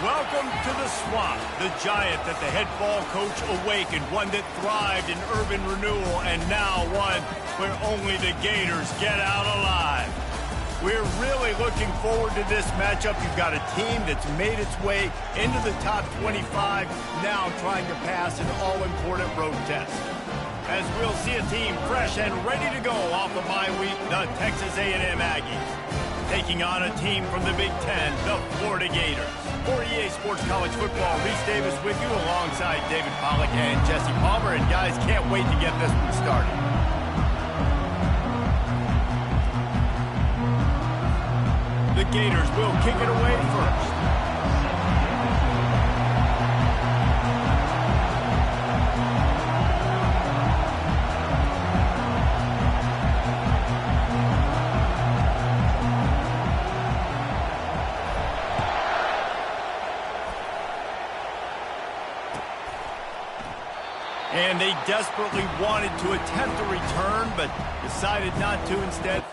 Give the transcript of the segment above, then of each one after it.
Welcome to the Swamp, the giant that the head ball coach awakened, one that thrived in urban renewal, and now one where only the Gators get out alive. We're really looking forward to this matchup. You've got a team that's made its way into the top 25, now trying to pass an all-important road test. As we'll see a team fresh and ready to go off the bye week, the Texas A&M Aggies, taking on a team from the Big Ten, the Florida Gators. For EA Sports College Football, Reese Davis with you alongside David Pollack and Jesse Palmer. And guys, can't wait to get this one started. The Gators will kick it away first. And they desperately wanted to attempt a return, but decided not to instead.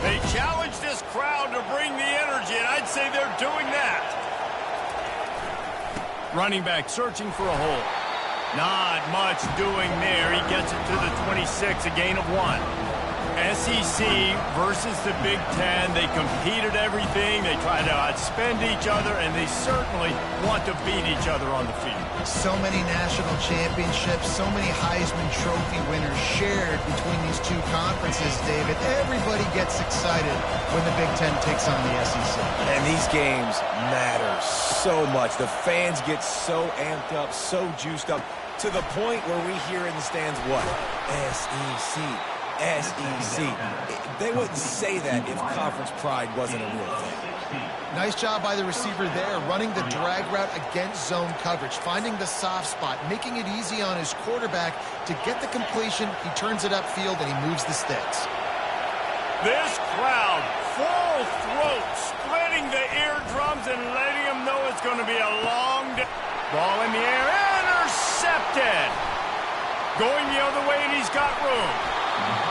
They challenge this crowd to bring the energy, and I'd say they're doing that. Running back searching for a hole. Not much doing there. He gets it to the 26, a gain of 1. SEC versus the Big Ten. They compete at everything. They try to outspend each other, and they certainly want to beat each other on the field. So many national championships, so many Heisman Trophy winners shared between these two conferences, David. Everybody gets excited when the Big Ten takes on the SEC. And these games matter so much. The fans get so amped up, so juiced up, to the point where we hear in the stands what? SEC. SEC. They wouldn't say that if conference pride wasn't a real thing. Nice job by the receiver there, running the drag route against zone coverage, finding the soft spot, making it easy on his quarterback to get the completion. He turns it upfield, and he moves the sticks. This crowd, full throat, splitting the eardrums and letting them know it's going to be a long day. Ball in the air, intercepted. Going the other way, and he's got room.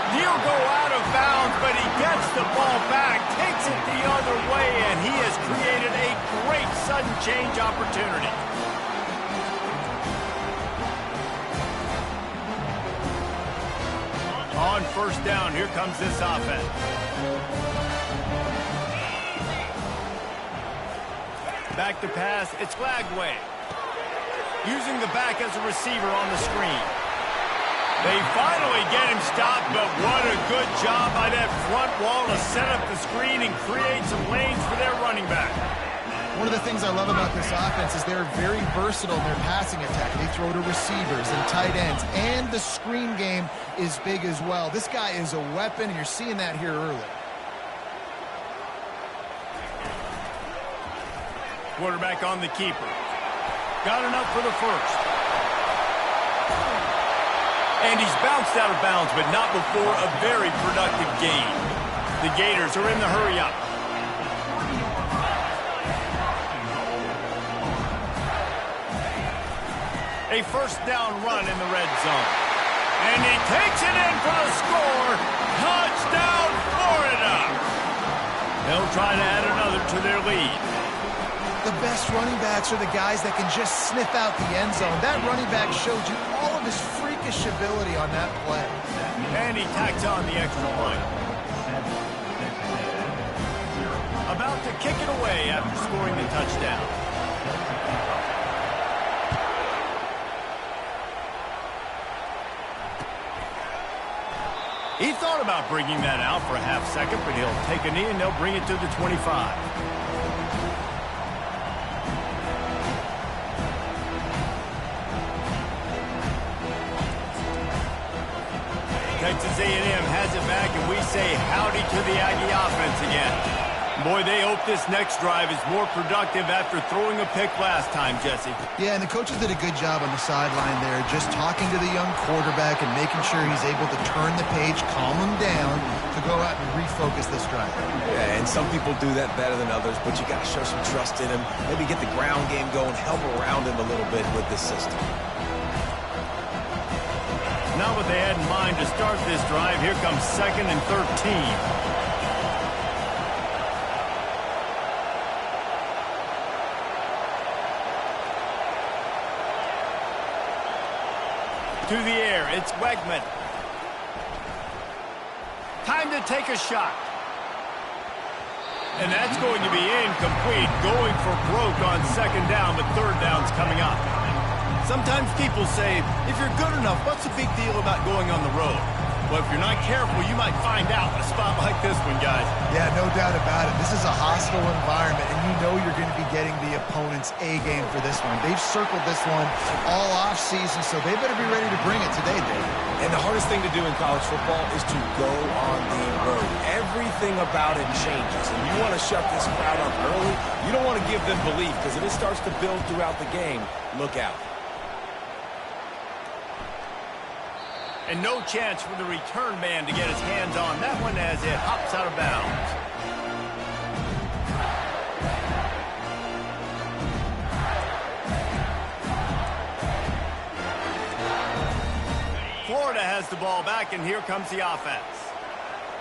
He'll go out of bounds, but he gets the ball back, takes it the other way, and he has created a great sudden change opportunity. On first down, here comes this offense. Back to pass, it's Lagway. Using the back as a receiver on the screen. They finally get him stopped, but what a good job by that front wall to set up the screen and create some lanes for their running back. One of the things I love about this offense is they're very versatile in their passing attack. They throw to receivers and tight ends, and the screen game is big as well. This guy is a weapon, and you're seeing that here early. Quarterback on the keeper. Got enough for the first. And he's bounced out of bounds, but not before a very productive gain. The Gators are in the hurry-up. A first down run in the red zone. And he takes it in for the score. Touchdown, Florida! They'll try to add another to their lead. The best running backs are the guys that can just sniff out the end zone. That running back showed you all of his freakish ability on that play. And he tacks on the extra point. About to kick it away after scoring the touchdown. He thought about bringing that out for a half second, but he'll take a knee and they'll bring it to the 25. Texas A&M has it back, and we say howdy to the Aggie offense again. Boy, they hope this next drive is more productive after throwing a pick last time, Jesse. Yeah, and the coaches did a good job on the sideline there, just talking to the young quarterback and making sure he's able to turn the page, calm him down, to go out and refocus this drive. Yeah, and some people do that better than others, but you got to show some trust in him. Maybe get the ground game going, help around him a little bit with this system. Not what they had in mind to start this drive. Here comes 2nd and 13. To the air, it's Wegman. Time to take a shot. And that's going to be incomplete. Going for broke on 2nd down, but 3rd down's coming up. Sometimes people say, if you're good enough, what's the big deal about going on the road? Well, if you're not careful, you might find out in a spot like this one, guys. Yeah, no doubt about it. This is a hostile environment, and you know you're going to be getting the opponent's A game for this one. They've circled this one all off-season, so they better be ready to bring it today, David. And the hardest thing to do in college football is to go on the road. Everything about it changes, and you want to shut this crowd up early. You don't want to give them belief, because if it starts to build throughout the game, look out. And no chance for the return man to get his hands on that one as it hops out of bounds. Florida has the ball back, and here comes the offense.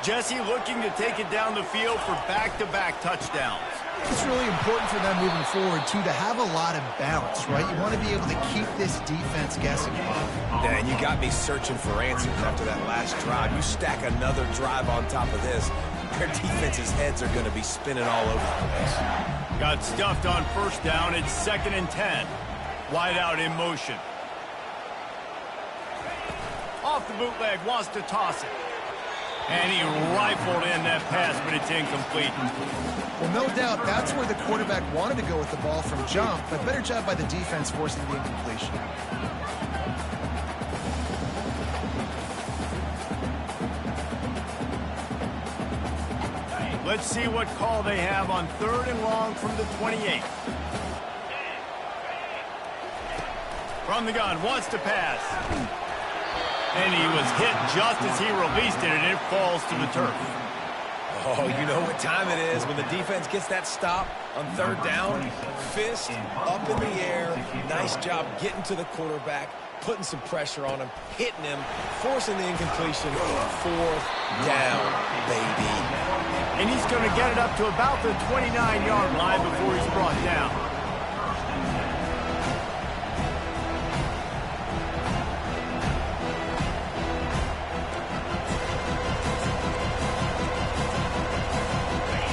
Jesse looking to take it down the field for back-to-back touchdowns. It's really important for them moving forward, too, to have a lot of balance, right? You want to be able to keep this defense guessing. Yeah, and you got me searching for answers after that last drive. You stack another drive on top of this, their defense's heads are going to be spinning all over the place. Got stuffed on 1st down. It's 2nd and 10. Wide out in motion. Off the bootleg, wants to toss it. And he rifled in that pass, but it's incomplete. Well, no doubt that's where the quarterback wanted to go with the ball from jump, but better job by the defense forcing the incompletion. Let's see what call they have on 3rd and long from the 28. From the gun, wants to pass. And he was hit just as he released it, and it falls to the turf. Oh, you know what time it is when the defense gets that stop on 3rd down. Fist up in the air. Nice job getting to the quarterback, putting some pressure on him, hitting him, forcing the incompletion. 4th down, baby. And he's going to get it up to about the 29-yard line before he's brought down.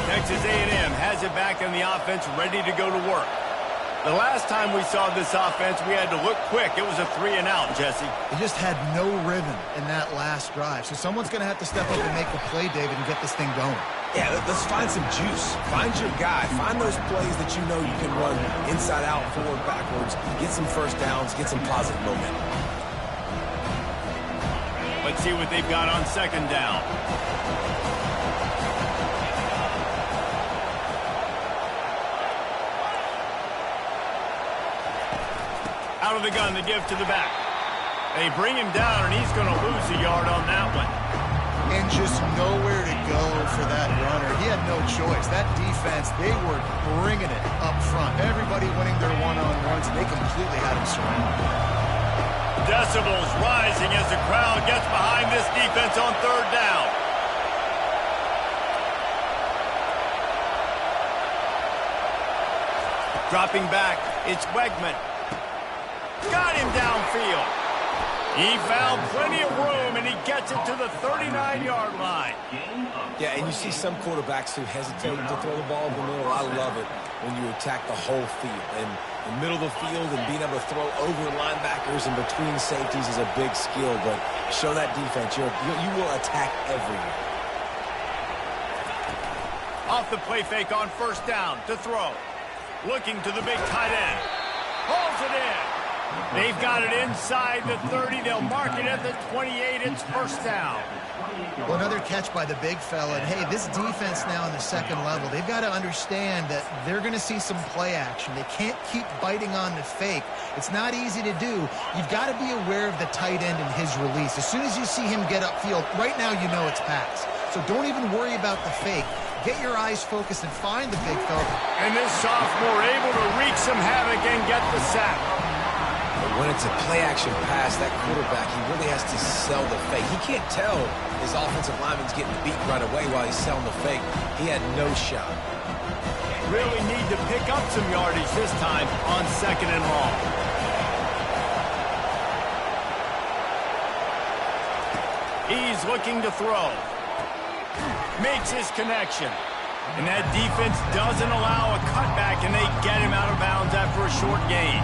Texas A&M has it back on the offense, ready to go to work. The last time we saw this offense, we had to look quick. It was a 3-and-out, Jesse. They just had no rhythm in that last drive. So someone's going to have to step up and make the play, David, and get this thing going. Yeah, let's find some juice. Find your guy. Find those plays that you know you can run inside out, forward, backwards. Get some first downs. Get some positive momentum. Let's see what they've got on second down. Out of the gun, the give to the back. They bring him down, and he's going to lose a yard on that one. And just nowhere to go for that runner. He had no choice. That defense, they were bringing it up front. Everybody winning their one-on-ones, and they completely had him surrounded. Decibels rising as the crowd gets behind this defense on third down. Dropping back, it's Wegman. Got him downfield. He found plenty of room, and he gets it to the 39-yard line. Yeah, and you see some quarterbacks who hesitate to throw the ball in the middle. I love it when you attack the whole field. And the middle of the field and being able to throw over linebackers and between safeties is a big skill. But show that defense. You will attack everywhere. Off the play fake on first down to throw. Looking to the big tight end. Holds it in. They've got it inside the 30. They'll mark it at the 28. It's first down. Well, another catch by the big fella. And, hey, this defense now in the second level, they've got to understand that they're going to see some play action. They can't keep biting on the fake. It's not easy to do. You've got to be aware of the tight end and his release. As soon as you see him get upfield, right now you know it's pass. So don't even worry about the fake. Get your eyes focused and find the big fella. And this sophomore able to wreak some havoc and get the sack. When it's a play-action pass, that quarterback, he really has to sell the fake. He can't tell his offensive lineman's getting beat right away while he's selling the fake. He had no shot. Really need to pick up some yardage this time on second and long. He's looking to throw. Makes his connection. And that defense doesn't allow a cutback, and they get him out of bounds after a short gain.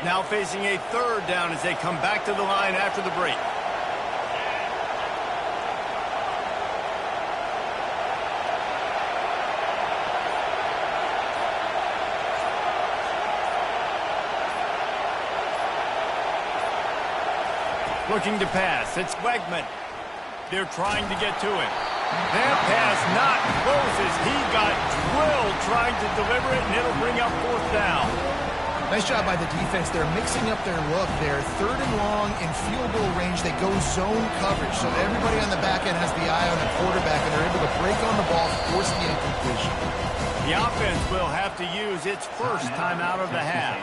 Now facing a third down as they come back to the line after the break. Looking to pass. It's Wegman. They're trying to get to him. That pass not closes. He got drilled trying to deliver it, and it'll bring up fourth down. Nice job by the defense. They're mixing up their look there. Third and long in field goal range. They go zone coverage. So everybody on the back end has the eye on the quarterback, and they're able to break on the ball, force the incompletion. The offense will have to use its first time out of the half.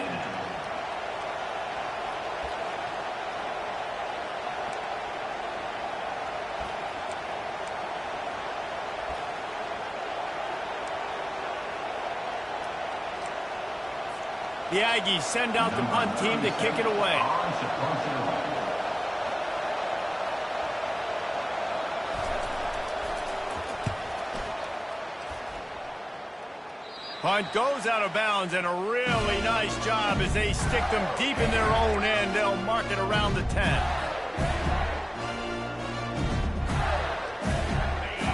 The Aggies send out the punt team to kick it away. Punt goes out of bounds, and a really nice job as they stick them deep in their own end. They'll mark it around the 10.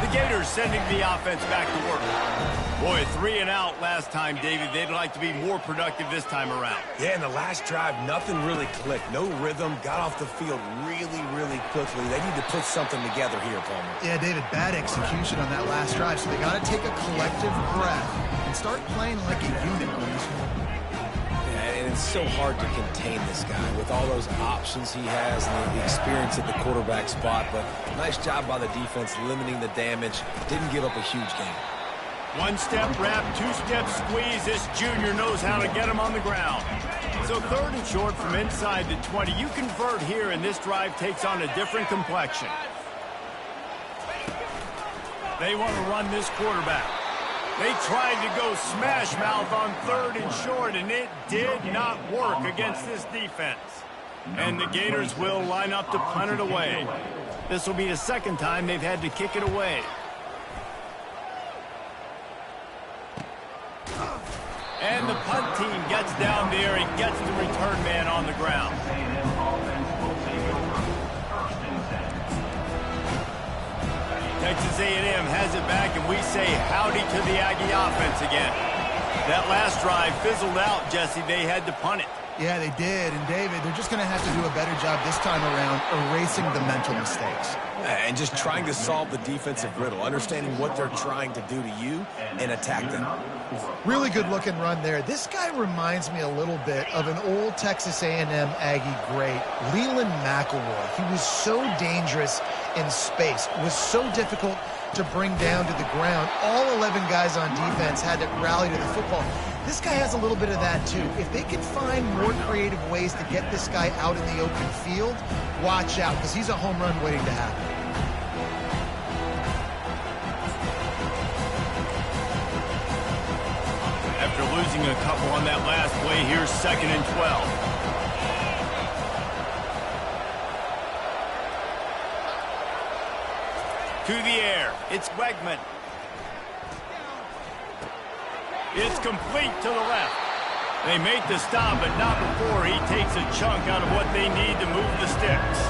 The Gators sending the offense back to work. Boy, 3 and out last time, David. They'd like to be more productive this time around. Yeah, in the last drive, nothing really clicked. No rhythm. Got off the field really, really quickly. They need to put something together here, Palmer. Yeah, David, bad execution on that last drive. So they got to take a collective breath and start playing like a unit on this one. Yeah, and it's so hard to contain this guy with all those options he has and the experience at the quarterback spot. But nice job by the defense limiting the damage. Didn't give up a huge game. One-step wrap, two-step squeeze. This junior knows how to get him on the ground. So third and short from inside the 20. You convert here, and this drive takes on a different complexion. They want to run this quarterback. They tried to go smash mouth on 3rd and short, and it did not work against this defense. And the Gators will line up to punt it away. This will be the second time they've had to kick it away. And the punt team gets down there and gets the return man on the ground. Texas A&M has it back, and we say howdy to the Aggie offense again. That last drive fizzled out, Jesse. They had to punt it. Yeah, they did. And, David, they're just going to have to do a better job this time around erasing the mental mistakes. And just trying to solve the defensive riddle, understanding what they're trying to do to you and attack them. Really good-looking run there. This guy reminds me a little bit of an old Texas A&M Aggie great, Leland McElroy. He was so dangerous in space, was so difficult to bring down to the ground. All 11 guys on defense had to rally to the football. This guy has a little bit of that, too. If they can find more creative ways to get this guy out in the open field, watch out, because he's a home run waiting to happen. After losing a couple on that last play, here's 2nd and 12. To the air, it's Wegman. It's complete to the left. They make the stop, but not before he takes a chunk out of what they need to move the sticks.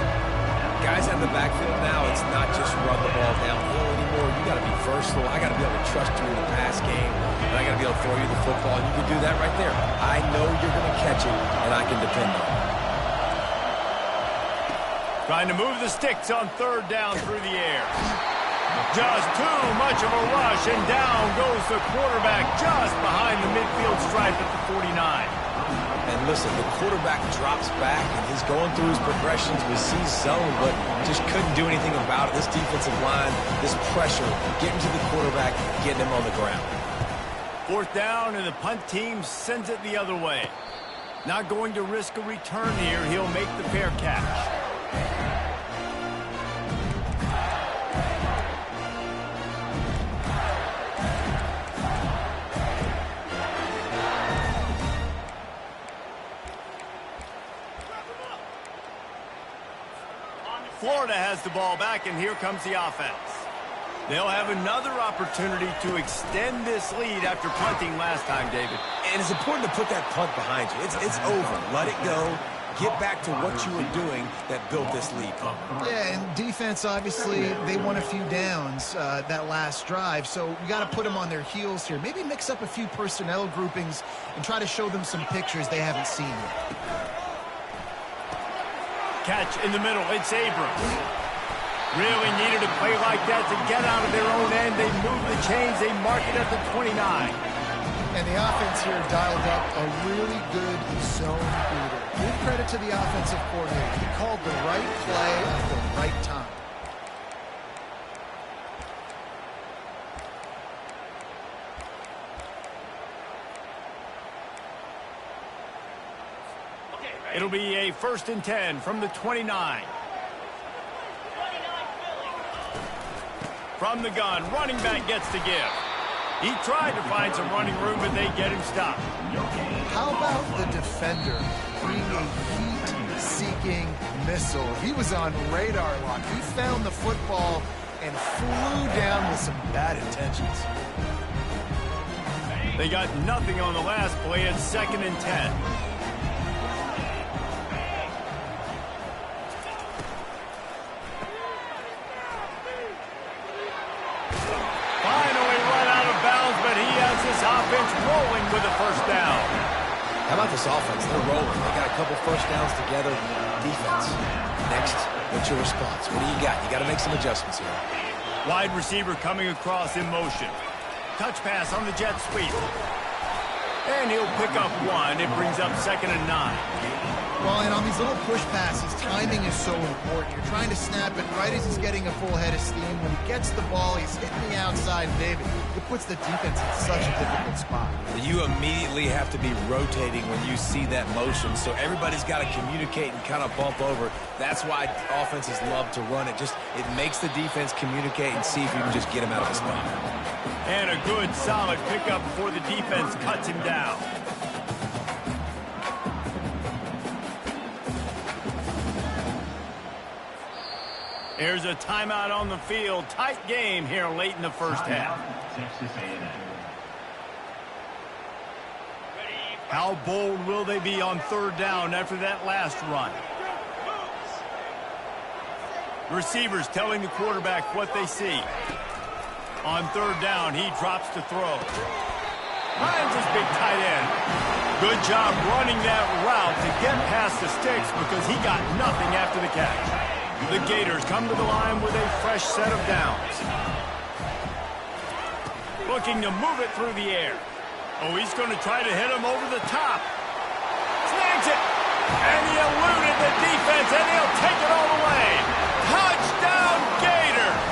Guys out of the backfield now, it's not just run the ball downhill anymore. You got to be versatile. I got to be able to trust you in the pass game, and I got to be able to throw you the football, and you can do that right there. I know you're going to catch it, and I can depend on it. Trying to move the sticks on 3rd down through the air. Just too much of a rush, and down goes the quarterback just behind the midfield stripe at the 49. And listen, the quarterback drops back, and he's going through his progressions with C-zone, but just couldn't do anything about it. This defensive line, this pressure, getting to the quarterback, getting him on the ground. 4th down, and the punt team sends it the other way. Not going to risk a return here. He'll make the fair catch. Florida has the ball back, and here comes the offense. They'll have another opportunity to extend this lead after punting last time, David. And it's important to put that punt behind you. It's over. Let it go. Get back to what you were doing that built this lead. Yeah, and defense, obviously, they won a few downs that last drive, so we got to put them on their heels here. Maybe mix up a few personnel groupings and try to show them some pictures they haven't seen yet. Catch in the middle. It's Abrams. Really needed a play like that to get out of their own end. They move the chains. They mark it at the 29. And the offense here dialed up a really good zone reader. Give credit to the offensive coordinator. He called the right play at the right time. It'll be a 1st and 10 from the 29. From the gun, running back gets to give. He tried to find some running room, but they get him stopped. How about the defender being a heat-seeking missile? He was on radar lock. He found the football and flew down with some bad intentions. They got nothing on the last play. It's 2nd and 10. Offense rolling with a 1st down. How about this offense? They're rolling. They got a couple 1st downs together. Defense. Next, what's your response? What do you got? You got to make some adjustments here. Wide receiver coming across in motion. Touch pass on the jet sweep. And he'll pick up 1. It brings up 2nd and 9. Well, and on these little push passes, timing is so important. You're trying to snap it right as he's getting a full head of steam. When he gets the ball, he's hitting the outside, David. It puts the defense in such a difficult spot. You immediately have to be rotating when you see that motion, so everybody's got to communicate and kind of bump over. That's why offenses love to run it. It makes the defense communicate and see if you can just get them out of the spot. And a good, solid pickup before the defense cuts him down. There's a timeout on the field. Tight game here late in the first half. How bold will they be on third down after that last run? Receivers telling the quarterback what they see. On third down, he drops to throw. Finds his big tight end. Good job running that route to get past the sticks because he got nothing after the catch. The Gators come to the line with a fresh set of downs. Looking to move it through the air. Oh, he's going to try to hit him over the top. Snags it. And he eluded the defense, and he'll take it all the way. Touchdown, Gators!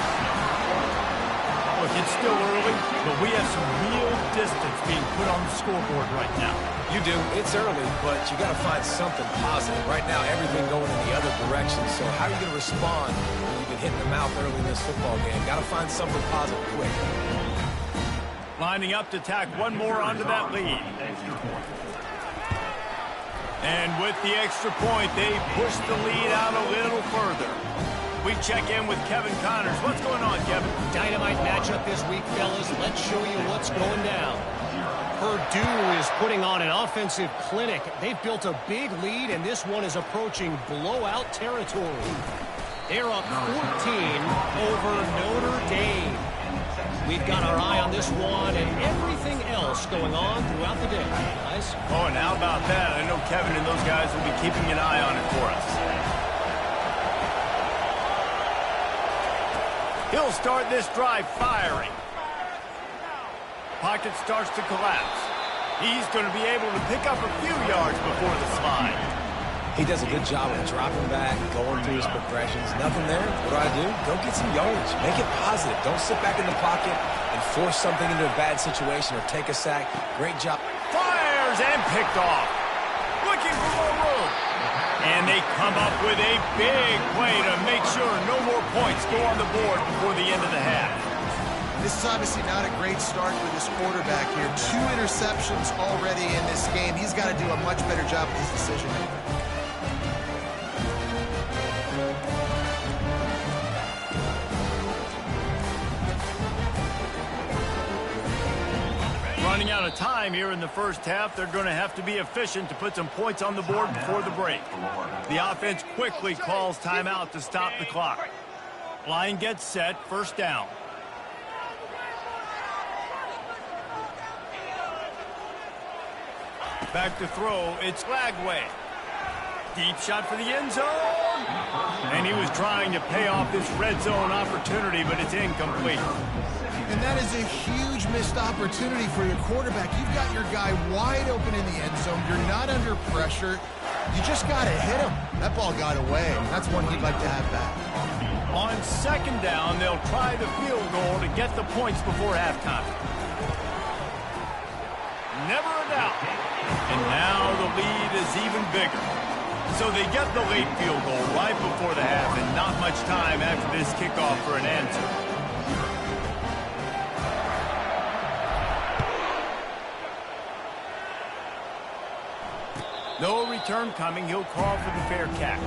Look, it's still early, but we have some real distance being put on the scoreboard right now. You do. It's early, but you got to find something positive. Right now, everything going in the other direction. So how are you going to respond when you've been hitting the mouth early in this football game? Got to find something positive quick. Lining up to tack one more onto that lead. And with the extra point, they push the lead out a little further. We check in with Kevin Connors. What's going on, Kevin? Dynamite matchup this week, fellas. Let's show you what's going down. Purdue is putting on an offensive clinic. They've built a big lead, and this one is approaching blowout territory. They're up 14 over Notre Dame. We've got our eye on this one and everything else going on throughout the day, guys. Oh, and how about that? I know Kevin and those guys will be keeping an eye on it for us. He'll start this drive firing. Pocket starts to collapse. He's going to be able to pick up a few yards before the slide. He does a good job of dropping back, going through his progressions. Nothing there. What do? Go get some yardage. Make it positive. Don't sit back in the pocket and force something into a bad situation or take a sack. Great job. Fires and picked off. Looking for more room. And they come up with a big play to make sure no more points go on the board before the end of the half. This is obviously not a great start for this quarterback here. 2 interceptions already in this game. He's got to do a much better job with his decision-making. Running out of time here in the first half. They're going to have to be efficient to put some points on the board before the break. The offense quickly calls timeout to stop the clock. Line gets set, first down. Back to throw, it's Lagway. Deep shot for the end zone. And he was trying to pay off this red zone opportunity, but it's incomplete. And that is a huge missed opportunity for your quarterback. You've got your guy wide open in the end zone. You're not under pressure. You just got to hit him. That ball got away. That's one he'd like to have back. On second down, they'll try the field goal to get the points before halftime. Never a doubt. And now the lead is even bigger. So they get the late field goal right before the half and not much time after this kickoff for an answer. No return coming. He'll call for the fair catch.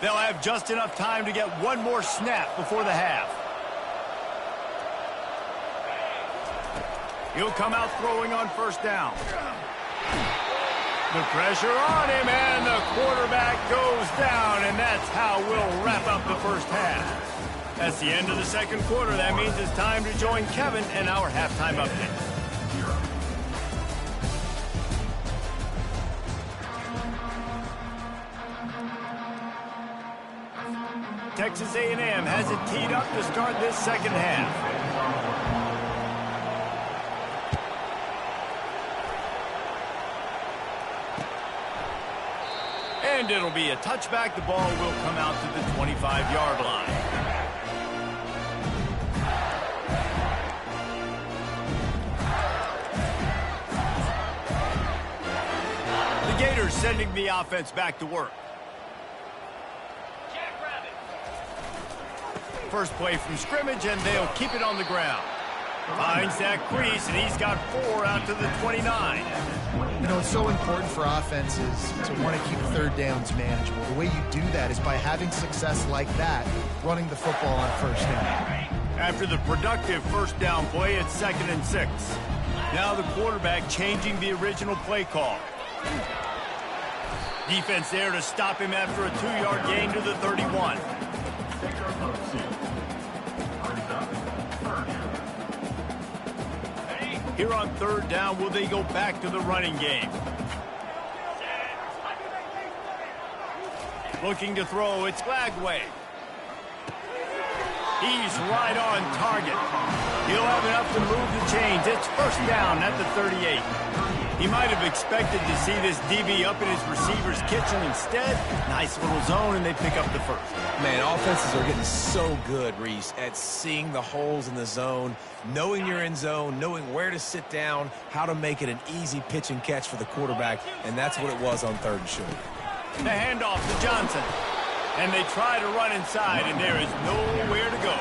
They'll have just enough time to get one more snap before the half. He'll come out throwing on first down. The pressure on him, and the quarterback goes down, and that's how we'll wrap up the first half. That's the end of the second quarter. That means it's time to join Kevin and our halftime update. Texas A&M has it teed up to start this second half. And it'll be a touchback. The ball will come out to the 25-yard line. They're sending the offense back to work. First play from scrimmage, and they'll keep it on the ground. Finds that crease, and he's got 4 out to the 29. You know, it's so important for offenses to want to keep third downs manageable. The way you do that is by having success like that, running the football on first down. After the productive first down play, it's 2nd and 6. Now the quarterback changing the original play call. Defense there to stop him after a 2-yard gain to the 31. Here on 3rd down, will they go back to the running game? Looking to throw, it's Glagway. He's right on target. He'll have enough to move the chains. It's 1st down at the 38. He might have expected to see this DB up in his receiver's kitchen. Instead, nice little zone, and they pick up the first. Man, offenses are getting so good, Reese, at seeing the holes in the zone, knowing you're in zone, knowing where to sit down, how to make it an easy pitch and catch for the quarterback, and that's what it was on 3rd and short. The handoff to Johnson. And they try to run inside, and there is nowhere to go.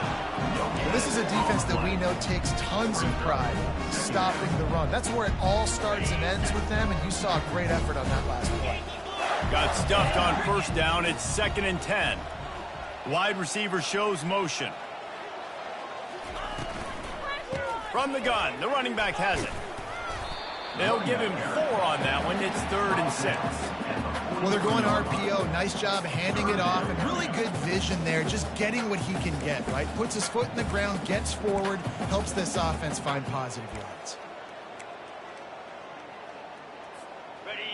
Well, this is a defense that we know takes tons of pride in stopping the run. That's where it all starts and ends with them, and you saw a great effort on that last play. Got stuffed on 1st down. It's 2nd and 10. Wide receiver shows motion. From the gun, the running back has it. They'll give him 4 on that one. It's 3rd and 6. Well, they're going RPO. Nice job handing it off, and really good vision there, just getting what he can get, right? Puts his foot in the ground, gets forward, helps this offense find positive yards.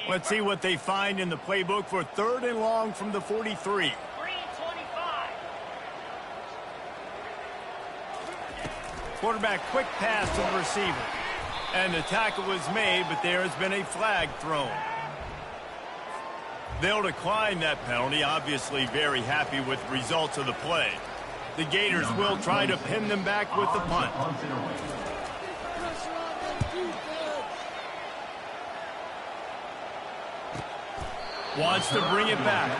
Let's see what they find in the playbook for 3rd and long from the 43. Quarterback quick pass to the receiver. And the tackle was made, but there has been a flag thrown. They'll decline that penalty, obviously very happy with the results of the play. The Gators will try to pin them back with the punt. Wants to bring it back.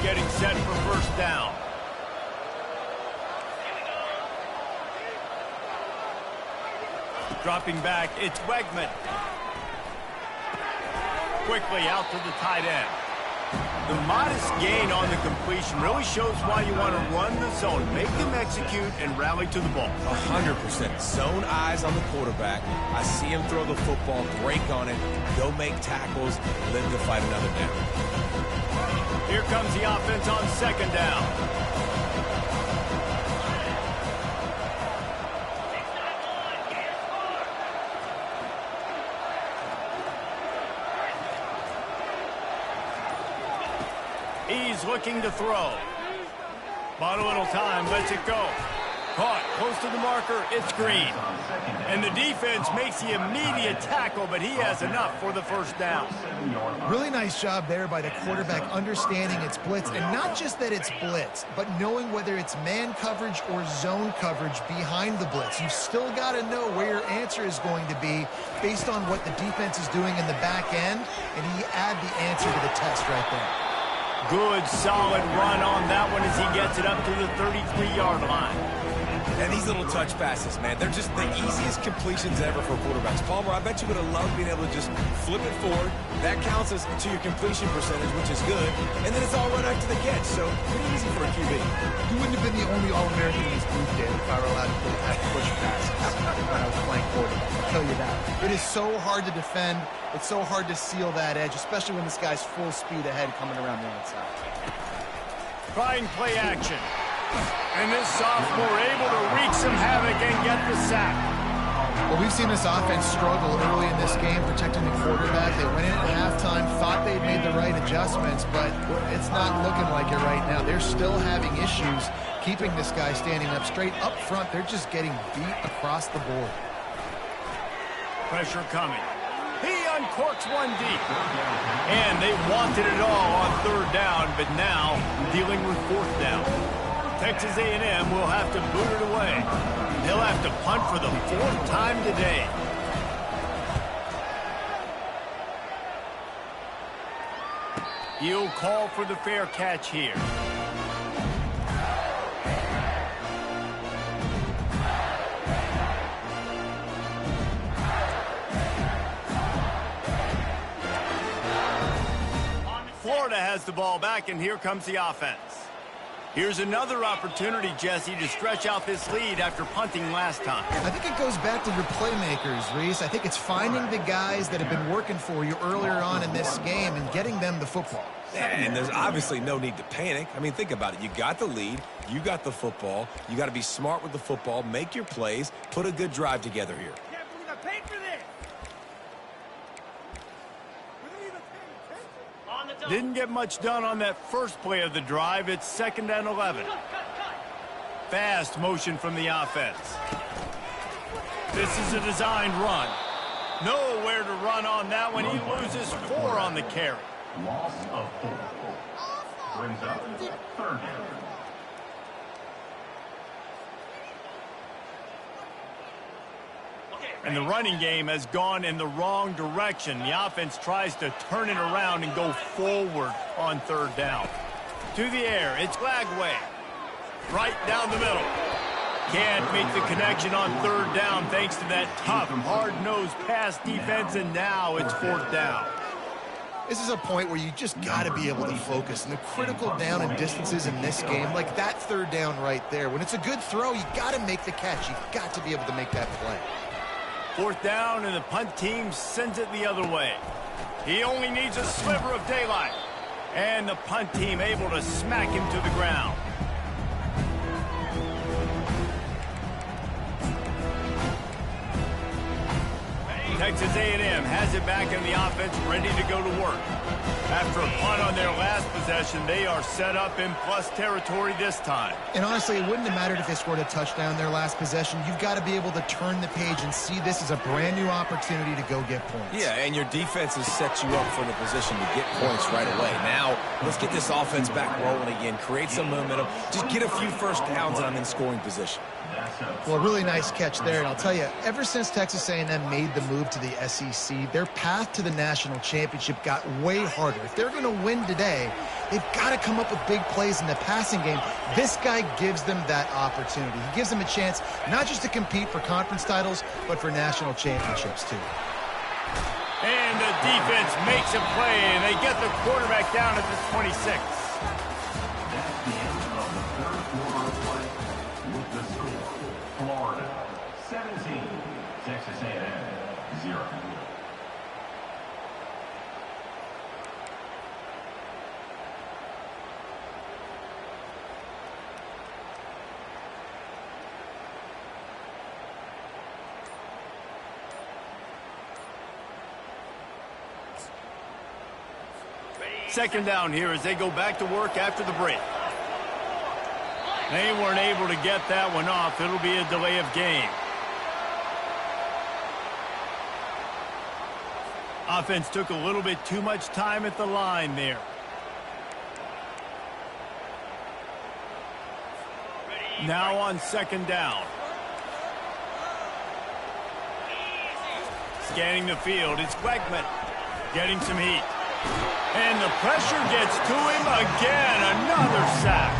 Getting set for 1st down. Dropping back, it's Wegman. Quickly out to the tight end. The modest gain on the completion really shows why you want to run the zone, make them execute, and rally to the ball. 100%. Zone eyes on the quarterback. I see him throw the football, break on it, go make tackles, live to fight another down. Here comes the offense on 2nd down. He's looking to throw. Bought a little time, lets it go. Caught close to the marker, it's Green. And the defense makes the immediate tackle, but he has enough for the 1st down. Really nice job there by the quarterback understanding it's blitz, and not just that it's blitz, but knowing whether it's man coverage or zone coverage behind the blitz. You've still got to know where your answer is going to be based on what the defense is doing in the back end, and he add the answer to the test right there. Good, solid run on that one as he gets it up to the 33-yard line. And these little touch passes, man, they're just the easiest completions ever for quarterbacks. Palmer, I bet you would have loved being able to just flip it forward. That counts as to your completion percentage, which is good. And then it's all right after the catch, so pretty easy for a QB. You wouldn't have been the only All-American in this group, Dave, if I were allowed to push passes when I was playing quarterback. I'll tell you that. It is so hard to defend. It's so hard to seal that edge, especially when this guy's full speed ahead coming around the outside. Trying play action. And this sophomore able to wreak some havoc and get the sack. Well, we've seen this offense struggle early in this game protecting the quarterback. They went in at halftime, thought they'd made the right adjustments, but it's not looking like it right now. They're still having issues keeping this guy standing up straight. Up front, they're just getting beat across the board. Pressure coming. He uncorks one deep. And they wanted it all on third down, but now dealing with fourth down. Texas A&M will have to boot it away. They'll have to punt for the fourth time today. He'll call for the fair catch here. Florida has the ball back, and here comes the offense. Here's another opportunity, Jesse, to stretch out this lead after punting last time. I think it goes back to your playmakers, Reese. I think it's finding the guys that have been working for you earlier on in this game and getting them the football. And there's obviously no need to panic. I mean, think about it. You got the lead. You got the football. You got to be smart with the football, make your plays, put a good drive together here. Can't believe I paid for this. Didn't get much done on that first play of the drive. It's 2nd and 11. Fast motion from the offense. This is a designed run. Nowhere to run on that one. He loses 4 on the carry. Loss of 4. Brings up 3rd down. And the running game has gone in the wrong direction. The offense tries to turn it around and go forward on 3rd down. To the air, it's Glagway. Right down the middle. Can't make the connection on 3rd down thanks to that tough, hard-nosed pass defense, and now it's 4th down. This is a point where you just got to be able to focus. And the critical down and distances in this game, like that 3rd down right there, when it's a good throw, you got to make the catch. You've got to be able to make that play. 4th down, and the punt team sends it the other way. He only needs a sliver of daylight. And the punt team able to smack him to the ground. Texas A&M has it back in the offense, ready to go to work. After a punt on their last possession, they are set up in plus territory this time. And honestly, it wouldn't have mattered if they scored a touchdown their last possession. You've got to be able to turn the page and see this as a brand new opportunity to go get points. Yeah, and your defense has set you up for the position to get points right away. Now, let's get this offense back rolling again, create some momentum, just get a few first downs, and I'm in scoring position. Well, a really nice catch there, and I'll tell you, ever since Texas A&M made the move to the SEC, their path to the national championship got way harder. If they're going to win today, they've got to come up with big plays in the passing game. This guy gives them that opportunity. He gives them a chance not just to compete for conference titles, but for national championships, too. And the defense makes a play, and they get the quarterback down at the 26. That's the end of the 3rd quarter of play with the score. Florida 17, Texas A&M 0. Second down here as they go back to work after the break. They weren't able to get that one off. It'll be a delay of game. Offense took a little bit too much time at the line there. Now on 2nd down. Scanning the field, it's Wegman getting some heat. And the pressure gets to him again. Another sack.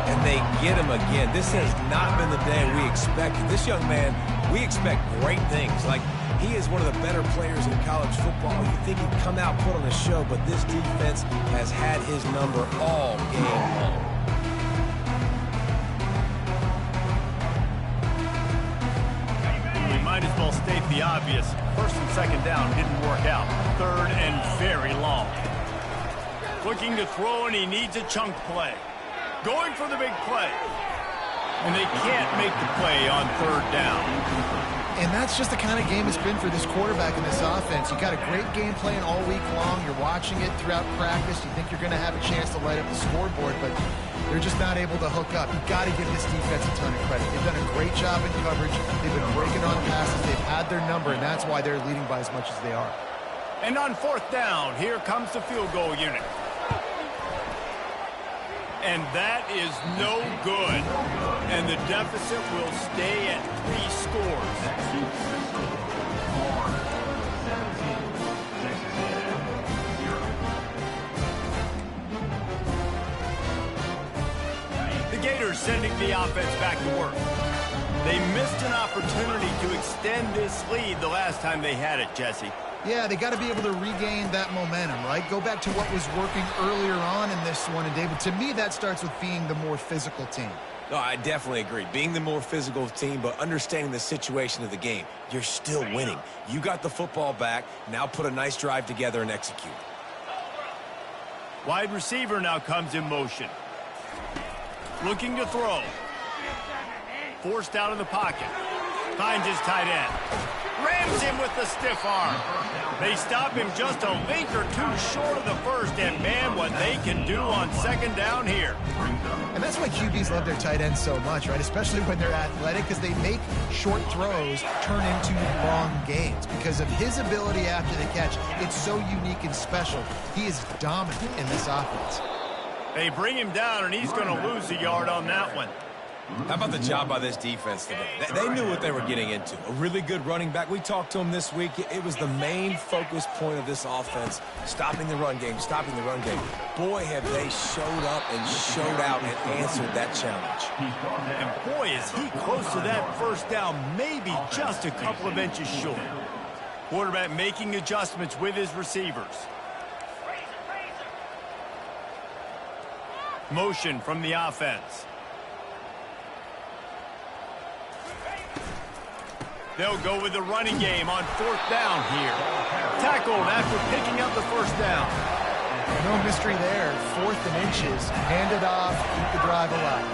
And they get him again. This has not been the day we expected. This young man, we expect great things. Like, he is one of the better players in college football. You think he'd come out, put on a show, but this defense has had his number all game long. We might as well state the obvious. 1st and 2nd down didn't work out. 3rd and very long. Looking to throw, and he needs a chunk play. Going for the big play. And they can't make the play on 3rd down. And that's just the kind of game it's been for this quarterback in this offense. You got a great game plan all week long. You're watching it throughout practice. You think you're going to have a chance to light up the scoreboard, but they're just not able to hook up. You've got to give this defense a ton of credit. They've done a great job in coverage. They've been breaking on passes. They've had their number, and that's why they're leading by as much as they are. And on 4th down, here comes the field goal unit. And that is no good. And the deficit will stay at 3 scores. The Gators sending the offense back to work. They missed an opportunity to extend this lead the last time they had it, Jesse. Yeah, they got to be able to regain that momentum, right? Go back to what was working earlier on in this one. And, David, to me, that starts with being the more physical team. No, I definitely agree. Being the more physical team, but understanding the situation of the game. You're still winning. You got the football back. Now put a nice drive together and execute. Wide receiver now comes in motion. Looking to throw. Forced out of the pocket. Finds his tight end. Rams him with the stiff arm. They stop him just a link or two short of the first, and man, what they can do on 2nd down here. And that's why QBs love their tight ends so much, right? Especially when they're athletic, because they make short throws turn into long gains. Because of his ability after the catch, it's so unique and special. He is dominant in this offense. They bring him down, and he's going to lose a yard on that one. How about the job by this defense today? They knew what they were getting into. A really good running back. We talked to him this week. It was the main focus point of this offense, stopping the run game, stopping the run game. Boy, have they showed up and showed out and answered that challenge. And boy, is he close to that 1st down, maybe just a couple of inches short. Quarterback making adjustments with his receivers. Motion from the offense. They'll go with the running game on 4th down here. Tackled after picking up the 1st down. No mystery there. 4th and inches. Hand it off. Keep the drive alive.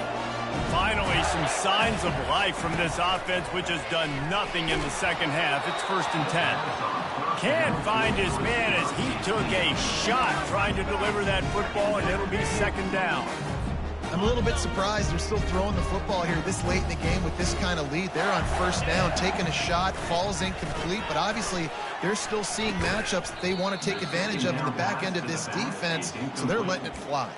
Finally, some signs of life from this offense, which has done nothing in the 2nd half. It's 1st and 10. Can't find his man as he took a shot trying to deliver that football, and it'll be 2nd down. I'm a little bit surprised they're still throwing the football here this late in the game with this kind of lead. They're on 1st down, taking a shot, falls incomplete, but obviously they're still seeing matchups that they want to take advantage of in the back end of this defense, so they're letting it fly.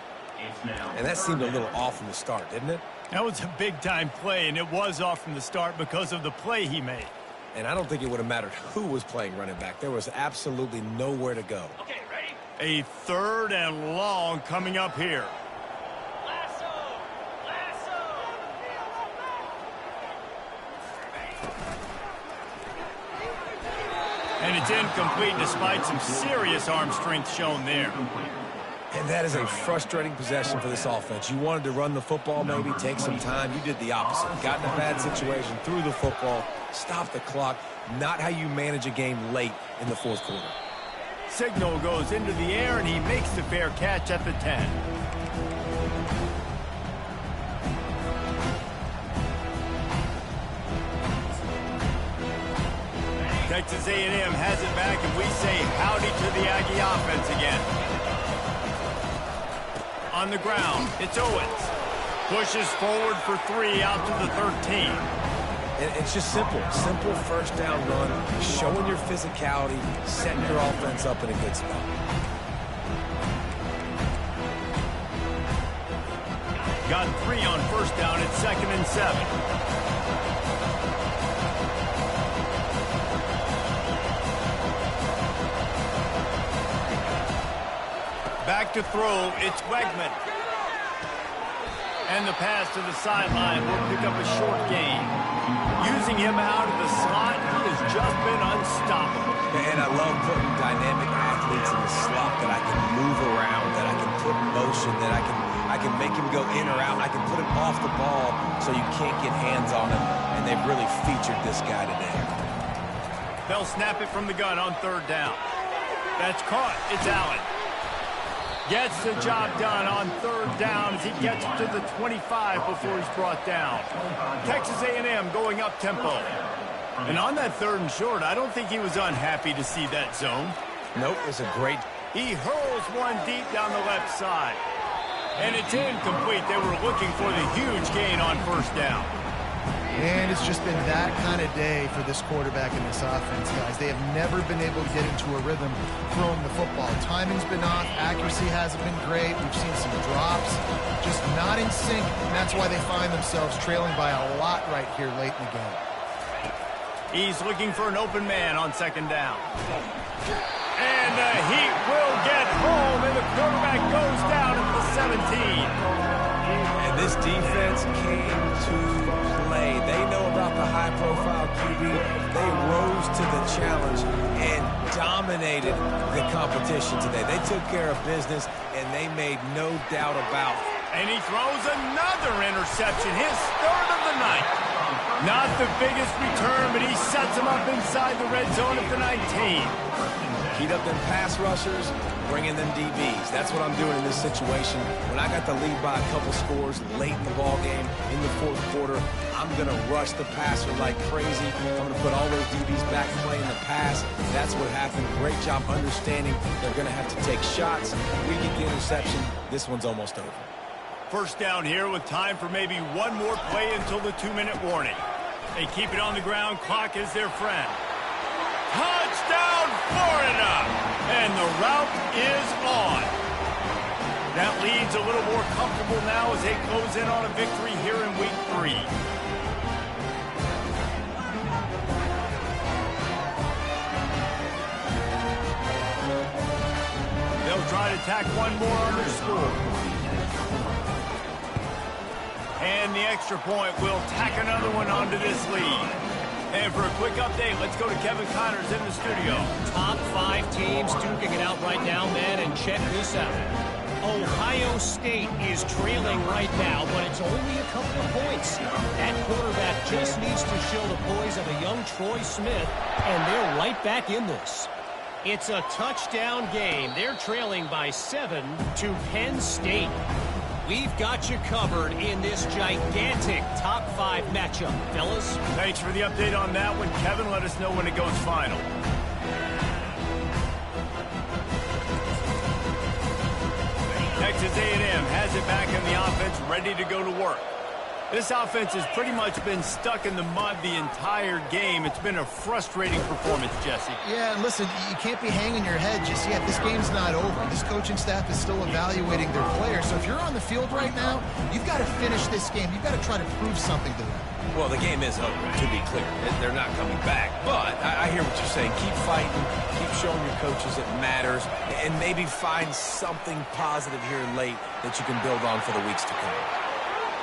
And that seemed a little off from the start, didn't it? That was a big-time play, and it was off from the start because of the play he made. And I don't think it would have mattered who was playing running back. There was absolutely nowhere to go. Okay, ready? A 3rd and long coming up here. And it's incomplete despite some serious arm strength shown there. And that is a frustrating possession for this offense. You wanted to run the football, maybe take some time. You did the opposite. Got in a bad situation, threw the football, stopped the clock. Not how you manage a game late in the 4th quarter. Signal goes into the air, and he makes the fair catch at the 10. Texas A&M has it back, and we say howdy to the Aggie offense again. On the ground, it's Owens. Pushes forward for 3 out to the 13. It's just simple. Simple 1st down run, showing your physicality, setting your offense up in a good spot. Got 3 on 1st down at 2nd and 7. Back to throw, it's Wegman. And the pass to the sideline will pick up a short gain. Using him out of the slot, he has just been unstoppable. And I love putting dynamic athletes in the slot that I can move around, that I can put in motion, that I can make him go in or out. I can put him off the ball so you can't get hands on him. And they've really featured this guy today. They'll snap it from the gun on 3rd down. That's caught. It's Allen. Gets the job done on 3rd down as he gets to the 25 before he's brought down. Texas A&M going up tempo. And on that 3rd and short, I don't think he was unhappy to see that zone. Nope, it's a great... He hurls one deep down the left side. And it's incomplete. They were looking for the huge gain on 1st down. And it's just been that kind of day for this quarterback and this offense, guys. They have never been able to get into a rhythm throwing the football. Timing's been off. Accuracy hasn't been great. We've seen some drops, just not in sync, and that's why they find themselves trailing by a lot right here late in the game. He's looking for an open man on second down. And the heat will get home, and the quarterback goes down at the 17. And this defense came to play. They know about the high-profile QB. They rose to the challenge and dominated the competition today. They took care of business, and they made no doubt about it. And he throws another interception, his third of the night. Not the biggest return, but he sets him up inside the red zone at the 19. Heat up them pass rushers, bring in them DBs. That's what I'm doing in this situation. When I got the lead by a couple scores late in the ball game, in the fourth quarter, I'm going to rush the passer like crazy. I'm going to put all those DBs back playing the pass. That's what happened. Great job understanding they're going to have to take shots. We get the interception. This one's almost over. First down here with time for maybe one more play until the 2-minute warning. They keep it on the ground. Clock is their friend. Touchdown, Florida! And the route is on. That lead's a little more comfortable now as they close in on a victory here in week 3. They'll try to tack one more on their score. And the extra point will tack another one onto this lead. And for a quick update, let's go to Kevin Connors in the studio. Top 5 teams duking it out right now, man, and check this out. Ohio State is trailing right now, but it's only a couple of points. That quarterback just needs to show the poise of a young Troy Smith, and they're right back in this. It's a touchdown game. They're trailing by 7 to Penn State. We've got you covered in this gigantic top 5 matchup, fellas. Thanks for the update on that one, Kevin. Let us know when it goes final. Texas A&M has it back in the offense, ready to go to work. This offense has pretty much been stuck in the mud the entire game. It's been a frustrating performance, Jesse. Yeah, and listen, you can't be hanging your head just yet. This game's not over. This coaching staff is still evaluating their players. So if you're on the field right now, you've got to finish this game. You've got to try to prove something to them. Well, the game is over, to be clear. They're not coming back. But I hear what you're saying. Keep fighting. Keep showing your coaches it matters. And maybe find something positive here late that you can build on for the weeks to come.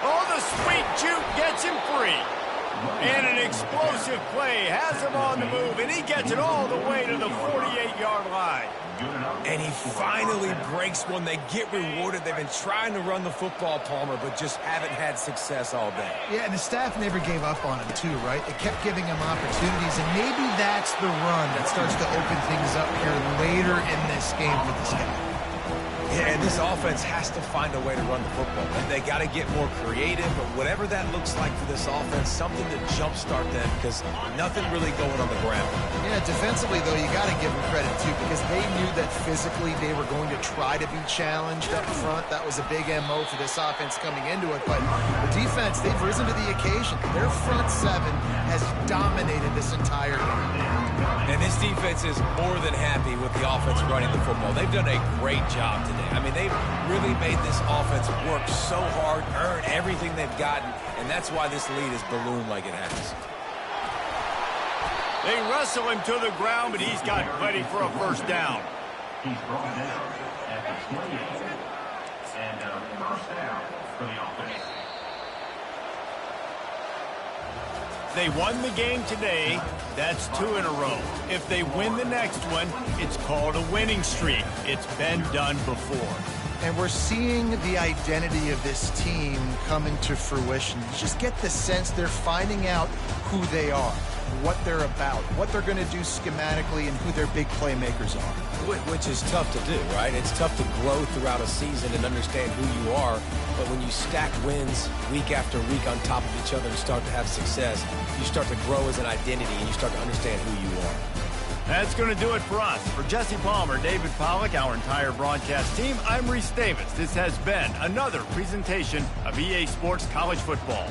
Oh, the sweet juke gets him free. And an explosive play has him on the move, and he gets it all the way to the 48-yard line. And he finally breaks one. They get rewarded. They've been trying to run the football, Palmer, but just haven't had success all day. Yeah, and the staff never gave up on him, too, right? They kept giving him opportunities, and maybe that's the run that starts to open things up here later in this game for this guy. Yeah, and this offense has to find a way to run the football. And they got to get more creative, but whatever that looks like for this offense, something to jumpstart them because nothing really going on the ground. Yeah, defensively, though, you got to give them credit, too, because they knew that physically they were going to try to be challenged up front. That was a big MO for this offense coming into it. But the defense, they've risen to the occasion. Their front 7 has dominated this entire game. And this defense is more than happy with the offense running the football. They've done a great job today. I mean, they've really made this offense work so hard, earn everything they've gotten, and that's why this lead is ballooned like it has. They wrestle him to the ground, but he's got plenty for a first down. He's brought down at the 28. And first down for the offense. They won the game today. That's 2 in a row. If they win the next one, it's called a winning streak. It's been done before. And we're seeing the identity of this team coming to fruition. You just get the sense they're finding out who they are, what they're about, what they're going to do schematically, and who their big playmakers are. Which is tough to do, right? It's tough to grow throughout a season and understand who you are. But when you stack wins week after week on top of each other and start to have success, you start to grow as an identity and you start to understand who you are. That's going to do it for us. For Jesse Palmer, David Pollack, our entire broadcast team, I'm Reese Davis. This has been another presentation of EA Sports College Football.